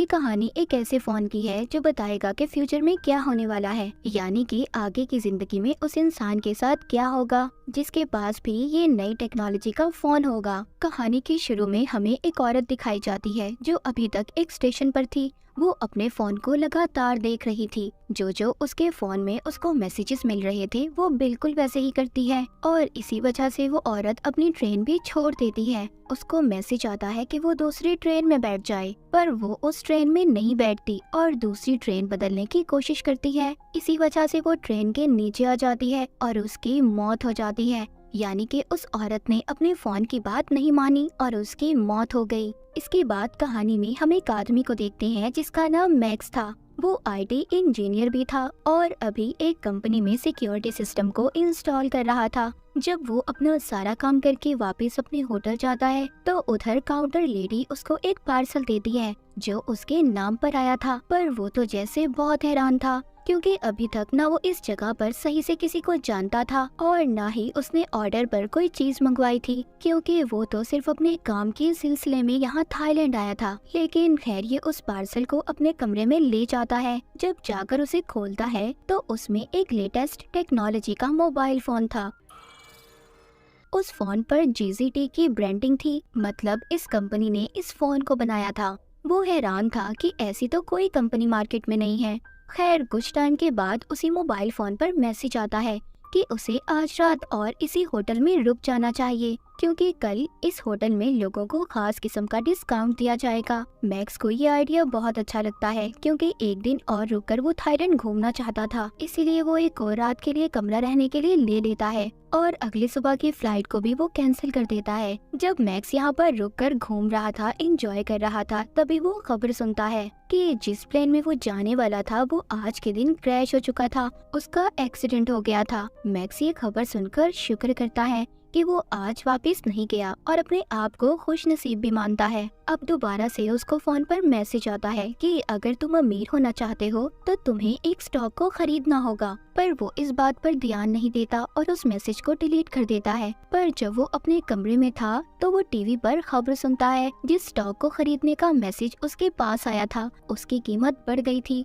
कहानी एक ऐसे फोन की है जो बताएगा कि फ्यूचर में क्या होने वाला है, यानी कि आगे की जिंदगी में उस इंसान के साथ क्या होगा जिसके पास भी ये नई टेक्नोलॉजी का फोन होगा। कहानी के शुरू में हमें एक औरत दिखाई जाती है जो अभी तक एक स्टेशन पर थी। वो अपने फोन को लगातार देख रही थी। जो जो उसके फोन में उसको मैसेजेस मिल रहे थे वो बिल्कुल वैसे ही करती है और इसी वजह से वो औरत अपनी ट्रेन भी छोड़ देती है। उसको मैसेज आता है कि वो दूसरी ट्रेन में बैठ जाए, पर वो उस ट्रेन में नहीं बैठती और दूसरी ट्रेन बदलने की कोशिश करती है। इसी वजह से वो ट्रेन के नीचे आ जाती है और उसकी मौत हो जाती है, यानी कि उस औरत ने अपने फोन की बात नहीं मानी और उसकी मौत हो गई। इसके बाद कहानी में हम एक आदमी को देखते हैं जिसका नाम मैक्स था। वो आईटी इंजीनियर भी था और अभी एक कंपनी में सिक्योरिटी सिस्टम को इंस्टॉल कर रहा था। जब वो अपना सारा काम करके वापस अपने होटल जाता है तो उधर काउंटर लेडी उसको एक पार्सल देती है जो उसके नाम पर आया था। पर वो तो जैसे बहुत हैरान था क्योंकि अभी तक ना वो इस जगह पर सही से किसी को जानता था और ना ही उसने ऑर्डर पर कोई चीज मंगवाई थी, क्योंकि वो तो सिर्फ अपने काम के सिलसिले में यहाँ थाईलैंड आया था। लेकिन खैर ये उस पार्सल को अपने कमरे में ले जाता है। जब जाकर उसे खोलता है तो उसमें एक लेटेस्ट टेक्नोलॉजी का मोबाइल फोन था। उस फोन पर जीजीटी की ब्रांडिंग थी, मतलब इस कंपनी ने इस फोन को बनाया था। वो हैरान था कि ऐसी तो कोई कंपनी मार्केट में नहीं है। खैर कुछ टाइम के बाद उसी मोबाइल फोन पर मैसेज आता है कि उसे आज रात और इसी होटल में रुक जाना चाहिए क्योंकि कल इस होटल में लोगों को खास किस्म का डिस्काउंट दिया जाएगा। मैक्स को ये आइडिया बहुत अच्छा लगता है क्योंकि एक दिन और रुककर वो थाईलैंड घूमना चाहता था, इसीलिए वो एक और रात के लिए कमरा रहने के लिए ले लेता है और अगली सुबह की फ्लाइट को भी वो कैंसिल कर देता है। जब मैक्स यहाँ पर रुककर घूम रहा था, एंजॉय कर रहा था, तभी वो खबर सुनता है कि जिस प्लेन में वो जाने वाला था वो आज के दिन क्रैश हो चुका था, उसका एक्सीडेंट हो गया था। मैक्स ये खबर सुनकर शुक्र करता है कि वो आज वापस नहीं गया और अपने आप को खुश नसीब भी मानता है। अब दोबारा से उसको फोन पर मैसेज आता है कि अगर तुम अमीर होना चाहते हो तो तुम्हें एक स्टॉक को खरीदना होगा, पर वो इस बात पर ध्यान नहीं देता और उस मैसेज को डिलीट कर देता है। पर जब वो अपने कमरे में था तो वो टीवी पर खबर सुनता है जिस स्टॉक को खरीदने का मैसेज उसके पास आया था उसकी कीमत बढ़ गई थी।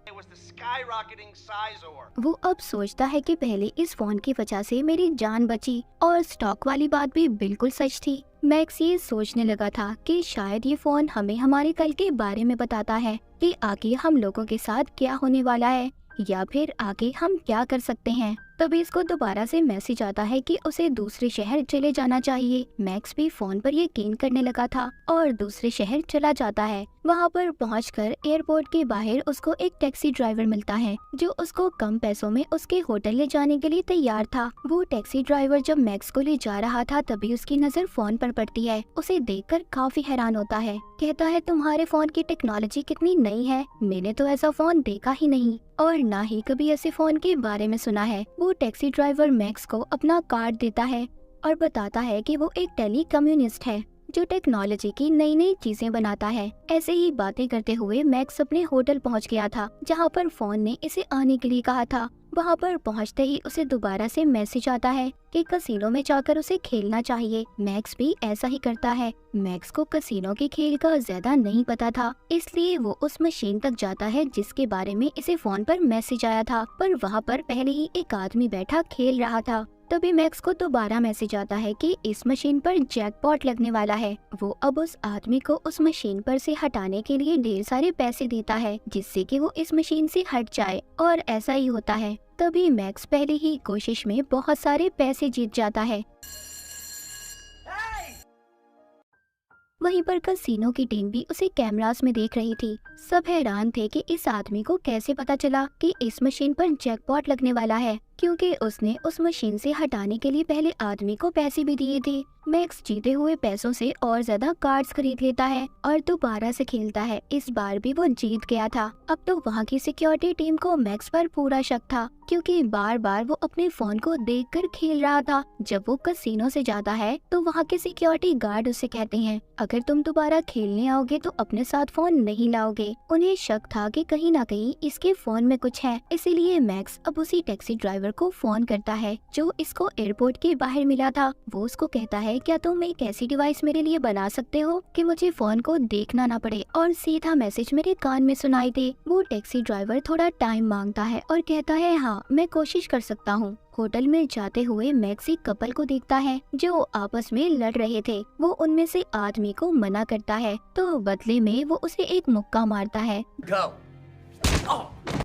वो अब सोचता है कि पहले इस फोन की वजह से मेरी जान बची और स्टॉक वाली बात भी बिल्कुल सच थी। मैक्स ये सोचने लगा था कि शायद ये फोन हमें हमारे कल के बारे में बताता है कि आगे हम लोगों के साथ क्या होने वाला है या फिर आगे हम क्या कर सकते हैं। तभी इसको दोबारा से मैसेज आता है कि उसे दूसरे शहर चले जाना चाहिए। मैक्स भी फोन पर यकीन करने लगा था और दूसरे शहर चला जाता है। वहाँ पर पहुंचकर एयरपोर्ट के बाहर उसको एक टैक्सी ड्राइवर मिलता है जो उसको कम पैसों में उसके होटल ले जाने के लिए तैयार था। वो टैक्सी ड्राइवर जब मैक्स को ले जा रहा था तभी उसकी नजर फोन पर पड़ती है। उसे देखकर काफी हैरान होता है। कहता है तुम्हारे फोन की टेक्नोलॉजी कितनी नई है, मैंने तो ऐसा फोन देखा ही नहीं और ना ही कभी ऐसे फोन के बारे में सुना है। वो टैक्सी ड्राइवर मैक्स को अपना कार्ड देता है और बताता है कि वो एक टेली कम्युनिस्ट है जो टेक्नोलॉजी की नई नई चीजें बनाता है। ऐसे ही बातें करते हुए मैक्स अपने होटल पहुंच गया था जहां पर फोन ने इसे आने के लिए कहा था। वहां पर पहुंचते ही उसे दोबारा से मैसेज आता है कि कसिनो में जाकर उसे खेलना चाहिए। मैक्स भी ऐसा ही करता है। मैक्स को कसिनो के खेल का ज्यादा नहीं पता था, इसलिए वो उस मशीन तक जाता है जिसके बारे में इसे फोन पर मैसेज आया था, पर वहाँ पर पहले ही एक आदमी बैठा खेल रहा था। तभी मैक्स को दोबारा मैसेज आता है कि इस मशीन पर जैकपॉट लगने वाला है। वो अब उस आदमी को उस मशीन पर से हटाने के लिए ढेर सारे पैसे देता है जिससे कि वो इस मशीन से हट जाए और ऐसा ही होता है। तभी मैक्स पहले ही कोशिश में बहुत सारे पैसे जीत जाता है। वहीं पर कसिनो की टीम भी उसे कैमरास में देख रही थी। सब हैरान थे कि इस आदमी को कैसे पता चला कि इस मशीन पर जैकपॉट लगने वाला है, क्योंकि उसने उस मशीन से हटाने के लिए पहले आदमी को पैसे भी दिए थे। मैक्स जीते हुए पैसों से और ज्यादा कार्ड्स खरीद लेता है और दोबारा से खेलता है। इस बार भी वो जीत गया था। अब तो वहाँ की सिक्योरिटी टीम को मैक्स पर पूरा शक था क्योंकि बार बार वो अपने फोन को देखकर खेल रहा था। जब वो कसिनो से जाता है तो वहाँ के सिक्योरिटी गार्ड उसे कहते हैं अगर तुम दोबारा खेलने आओगे तो अपने साथ फोन नहीं लाओगे। उन्हें शक था कि कहीं ना कहीं इसके फोन में कुछ है, इसीलिए मैक्स अब उसी टैक्सी ड्राइवर ड्राइवर को फोन करता है जो इसको एयरपोर्ट के बाहर मिला था। वो उसको कहता है, क्या तुम एक ऐसी डिवाइस मेरे लिए बना सकते हो कि मुझे फोन को देखना ना पड़े और सीधा मैसेज मेरे कान में सुनाई दे। वो टैक्सी ड्राइवर थोड़ा टाइम मांगता है और कहता है, हाँ मैं कोशिश कर सकता हूँ। होटल में जाते हुए मैक्स एक कपल को देखता है जो आपस में लड़ रहे थे। वो उनमें से आदमी को मना करता है तो बदले में वो उसे एक मुक्का मारता है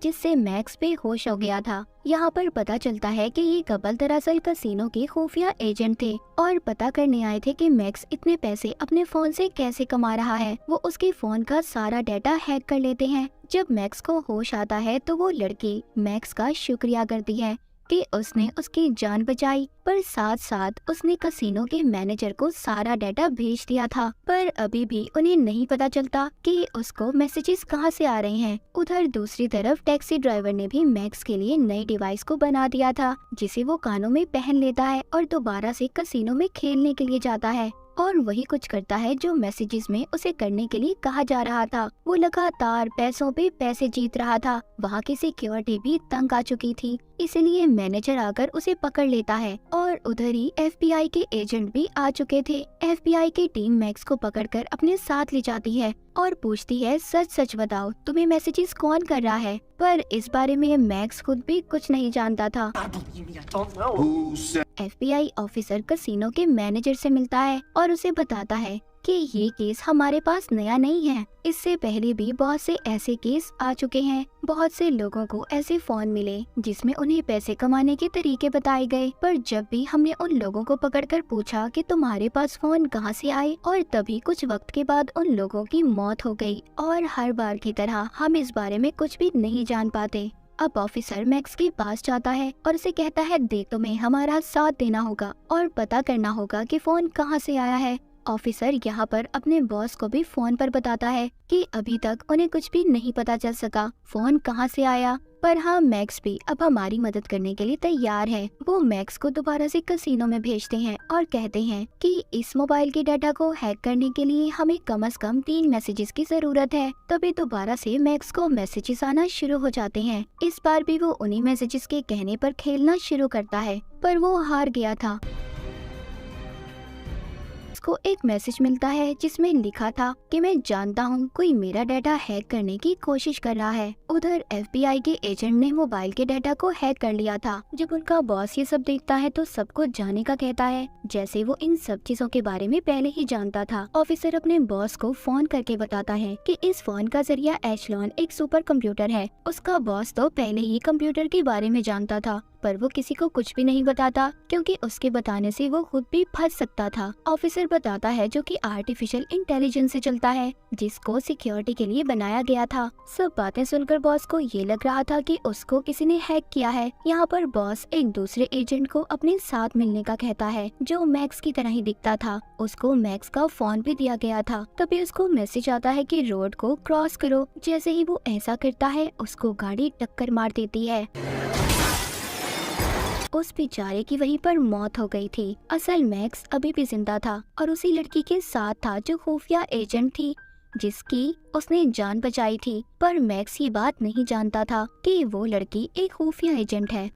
जिससे मैक्स बेहोश हो गया था। यहाँ पर पता चलता है कि ये कपल दरअसल कसिनो के खुफिया एजेंट थे और पता करने आए थे कि मैक्स इतने पैसे अपने फोन से कैसे कमा रहा है। वो उसके फोन का सारा डाटा हैक कर लेते हैं। जब मैक्स को होश आता है तो वो लड़की मैक्स का शुक्रिया करती है कि उसने उसकी जान बचाई, पर साथ साथ उसने कसिनो के मैनेजर को सारा डाटा भेज दिया था। पर अभी भी उन्हें नहीं पता चलता कि उसको मैसेजेस कहां से आ रहे हैं। उधर दूसरी तरफ टैक्सी ड्राइवर ने भी मैक्स के लिए नई डिवाइस को बना दिया था जिसे वो कानों में पहन लेता है और दोबारा से कसिनो में खेलने के लिए जाता है और वही कुछ करता है जो मैसेजेस में उसे करने के लिए कहा जा रहा था। वो लगातार पैसों पे पैसे जीत रहा था। वहाँ की सिक्योरिटी भी तंग आ चुकी थी, इसलिए मैनेजर आकर उसे पकड़ लेता है और उधर ही FBI के एजेंट भी आ चुके थे। FBI की टीम मैक्स को पकड़कर अपने साथ ले जाती है और पूछती है, सच सच बताओ तुम्हें मैसेजेस कौन कर रहा है। पर इस बारे में मैक्स खुद भी कुछ नहीं जानता था। FBI ऑफिसर कसिनो के मैनेजर से मिलता है और उसे बताता है कि ये केस हमारे पास नया नहीं है। इससे पहले भी बहुत से ऐसे केस आ चुके हैं। बहुत से लोगों को ऐसे फोन मिले जिसमें उन्हें पैसे कमाने के तरीके बताए गए, पर जब भी हमने उन लोगों को पकड़कर पूछा कि तुम्हारे पास फोन कहां से आए, और तभी कुछ वक्त के बाद उन लोगों की मौत हो गई। और हर बार की तरह हम इस बारे में कुछ भी नहीं जान पाते। अब ऑफिसर मैक्स के पास जाता है और उसे कहता है, देख तुम्हें हमारा साथ देना होगा और पता करना होगा कि फोन कहां से आया है। ऑफिसर यहाँ पर अपने बॉस को भी फोन पर बताता है कि अभी तक उन्हें कुछ भी नहीं पता चल सका फोन कहाँ से आया, पर हाँ मैक्स भी अब हमारी मदद करने के लिए तैयार है। वो मैक्स को दोबारा से कसिनो में भेजते हैं और कहते हैं कि इस मोबाइल के डाटा को हैक करने के लिए हमें कम से कम 3 मैसेजेस की जरूरत है। तभी दोबारा से मैक्स को मैसेजेस आना शुरू हो जाते हैं। इस बार भी वो उन्हीं मैसेजेस के कहने पर खेलना शुरू करता है, पर वो हार गया था। को एक मैसेज मिलता है जिसमें लिखा था कि मैं जानता हूँ कोई मेरा डाटा हैक करने की कोशिश कर रहा है। उधर FBI के एजेंट ने मोबाइल के डाटा को हैक कर लिया था। जब उनका बॉस ये सब देखता है तो सब कुछ जाने का कहता है, जैसे वो इन सब चीजों के बारे में पहले ही जानता था। ऑफिसर अपने बॉस को फोन करके बताता है कि इस फोन का जरिया एशलॉन एक सुपर कंप्यूटर है। उसका बॉस तो पहले ही कंप्यूटर के बारे में जानता था, पर वो किसी को कुछ भी नहीं बताता क्योंकि उसके बताने से वो खुद भी फंस सकता था। ऑफिसर बताता है जो कि आर्टिफिशियल इंटेलिजेंस से चलता है, जिसको सिक्योरिटी के लिए बनाया गया था। सब बातें सुनकर बॉस को ये लग रहा था कि उसको किसी ने हैक किया है। यहाँ पर बॉस एक दूसरे एजेंट को अपने साथ मिलने का कहता है जो मैक्स की तरह ही दिखता था। उसको मैक्स का फोन भी दिया गया था। तभी उसको मैसेज आता है कि रोड को क्रॉस करो। जैसे ही वो ऐसा करता है उसको गाड़ी टक्कर मार देती है। उस बेचारे की वहीं पर मौत हो गई थी। असल मैक्स अभी भी जिंदा था और उसी लड़की के साथ था जो खुफिया एजेंट थी जिसकी उसने जान बचाई थी। पर मैक्स ये बात नहीं जानता था कि वो लड़की एक खुफिया एजेंट है।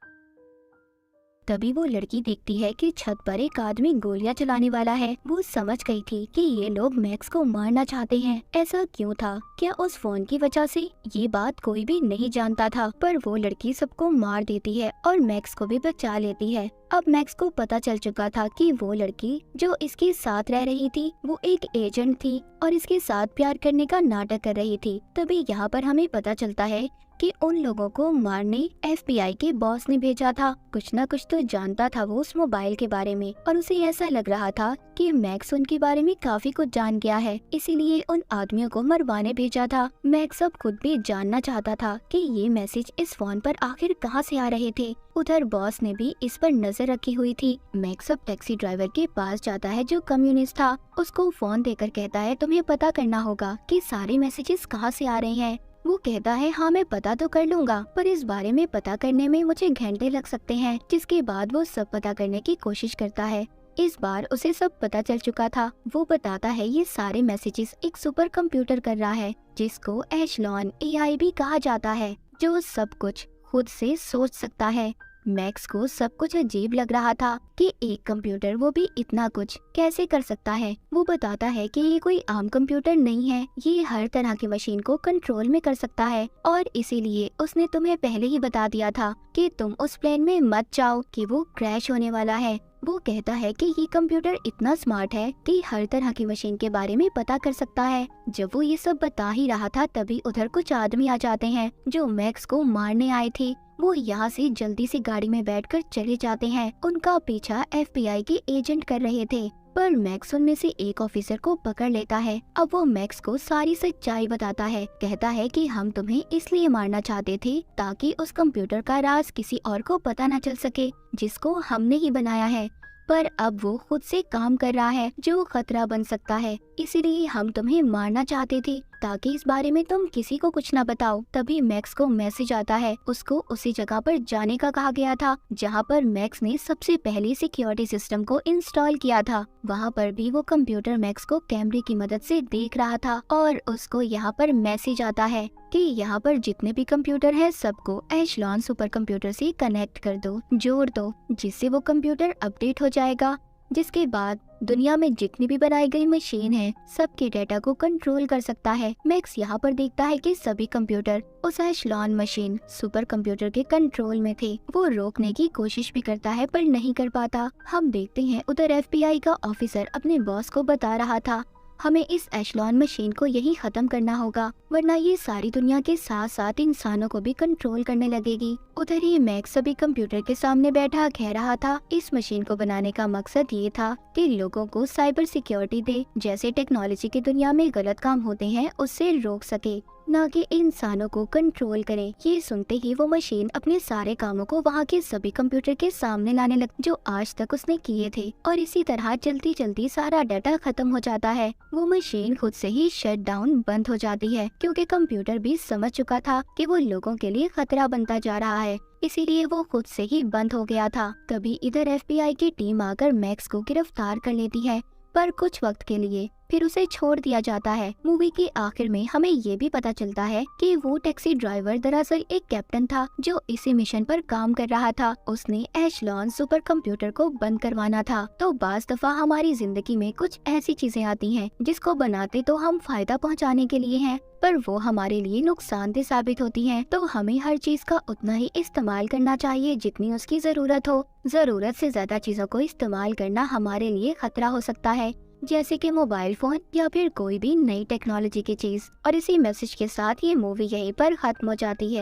तभी वो लड़की देखती है कि छत पर एक आदमी गोलियां चलाने वाला है। वो समझ गई थी कि ये लोग मैक्स को मारना चाहते हैं। ऐसा क्यों था? क्या उस फोन की वजह से? ये बात कोई भी नहीं जानता था, पर वो लड़की सबको मार देती है और मैक्स को भी बचा लेती है। अब मैक्स को पता चल चुका था कि वो लड़की जो इसके साथ रह रही थी वो एक एजेंट थी और इसके साथ प्यार करने का नाटक कर रही थी। तभी यहाँ पर हमें पता चलता है कि उन लोगों को मारने FBI के बॉस ने भेजा था। कुछ न कुछ तो जानता था वो उस मोबाइल के बारे में और उसे ऐसा लग रहा था कि मैक्स उनके बारे में काफी कुछ जान गया है, इसीलिए उन आदमियों को मरवाने भेजा था। मैक्स अब खुद भी जानना चाहता था कि ये मैसेज इस फोन पर आखिर कहां से आ रहे थे। उधर बॉस ने भी इस पर नजर रखी हुई थी। मैक्स अब टैक्सी ड्राइवर के पास जाता है जो कम्युनिस्ट था। उसको फोन देकर कहता है तुम्हें पता करना होगा कि सारे मैसेजेस कहां से आ रहे हैं। वो कहता है हाँ मैं पता तो कर लूंगा, पर इस बारे में पता करने में मुझे घंटे लग सकते हैं। जिसके बाद वो सब पता करने की कोशिश करता है। इस बार उसे सब पता चल चुका था। वो बताता है ये सारे मैसेजेस एक सुपर कंप्यूटर कर रहा है जिसको एशलॉन AI भी कहा जाता है, जो सब कुछ खुद से सोच सकता है। मैक्स को सब कुछ अजीब लग रहा था कि एक कंप्यूटर, वो भी इतना कुछ, कैसे कर सकता है। वो बताता है कि ये कोई आम कंप्यूटर नहीं है, ये हर तरह की मशीन को कंट्रोल में कर सकता है और इसीलिए उसने तुम्हें पहले ही बता दिया था कि तुम उस प्लेन में मत जाओ कि वो क्रैश होने वाला है। वो कहता है कि ये कंप्यूटर इतना स्मार्ट है कि हर तरह की मशीन के बारे में पता कर सकता है। जब वो ये सब बता ही रहा था तभी उधर कुछ आदमी आ जाते हैं जो मैक्स को मारने आए थे। वो यहाँ से जल्दी से गाड़ी में बैठकर चले जाते हैं। उनका पीछा FBI के एजेंट कर रहे थे, पर मैक्स उनमें से एक ऑफिसर को पकड़ लेता है। अब वो मैक्स को सारी सच्चाई बताता है। कहता है कि हम तुम्हें इसलिए मारना चाहते थे ताकि उस कंप्यूटर का राज किसी और को पता न चल सके जिसको हमने ही बनाया है, पर अब वो खुद से काम कर रहा है जो खतरा बन सकता है। इसीलिए हम तुम्हें मारना चाहते थे ताकि इस बारे में तुम किसी को कुछ न बताओ। तभी मैक्स को मैसेज आता है। उसको उसी जगह पर जाने का कहा गया था जहाँ पर मैक्स ने सबसे पहले सिक्योरिटी सिस्टम को इंस्टॉल किया था। वहाँ पर भी वो कंप्यूटर मैक्स को कैमरे की मदद से देख रहा था और उसको यहाँ पर मैसेज आता है कि यहाँ पर जितने भी कंप्यूटर हैं सबको एशलॉन सुपर कंप्यूटर से कनेक्ट कर दो, जोड़ दो, जिससे वो कंप्यूटर अपडेट हो जाएगा, जिसके बाद दुनिया में जितनी भी बनाई गई मशीन है सबके डेटा को कंट्रोल कर सकता है। मैक्स यहाँ पर देखता है कि सभी कंप्यूटर उस एशलॉन मशीन सुपर कंप्यूटर के कंट्रोल में थे। वो रोकने की कोशिश भी करता है पर नहीं कर पाता। हम देखते हैं उधर FBI का ऑफिसर अपने बॉस को बता रहा था हमें इस एशलॉन मशीन को यही खत्म करना होगा, वरना ये सारी दुनिया के साथ साथ इंसानों को भी कंट्रोल करने लगेगी। उधर ही मैक्स सभी कंप्यूटर के सामने बैठा कह रहा था इस मशीन को बनाने का मकसद ये था कि लोगों को साइबर सिक्योरिटी दे, जैसे टेक्नोलॉजी की दुनिया में गलत काम होते हैं उससे रोक सके, न कि इंसानों को कंट्रोल करे। ये सुनते ही वो मशीन अपने सारे कामों को वहाँ के सभी कंप्यूटर के सामने लाने लग जो आज तक उसने किए थे, और इसी तरह जल्दी जल्दी सारा डाटा खत्म हो जाता है। वो मशीन खुद से ही शट डाउन बंद हो जाती है क्योंकि कंप्यूटर भी समझ चुका था कि वो लोगों के लिए खतरा बनता जा रहा है, इसीलिए वो खुद से ही बंद हो गया था। तभी इधर FBI की टीम आकर मैक्स को गिरफ्तार कर लेती है, पर कुछ वक्त के लिए फिर उसे छोड़ दिया जाता है। मूवी के आखिर में हमें ये भी पता चलता है कि वो टैक्सी ड्राइवर दरअसल एक कैप्टन था जो इसी मिशन पर काम कर रहा था। उसने एशलॉन सुपर कंप्यूटर को बंद करवाना था। तो बाज दफा हमारी जिंदगी में कुछ ऐसी चीजें आती हैं जिसको बनाते तो हम फायदा पहुंचाने के लिए हैं, पर वो हमारे लिए नुकसानदेह साबित होती हैं। तो हमें हर चीज का उतना ही इस्तेमाल करना चाहिए जितनी उसकी जरूरत हो। जरूरत से ज्यादा चीजों को इस्तेमाल करना हमारे लिए खतरा हो सकता है, जैसे कि मोबाइल फोन या फिर कोई भी नई टेक्नोलॉजी की चीज। और इसी मैसेज के साथ ये मूवी यहीं पर खत्म हो जाती है।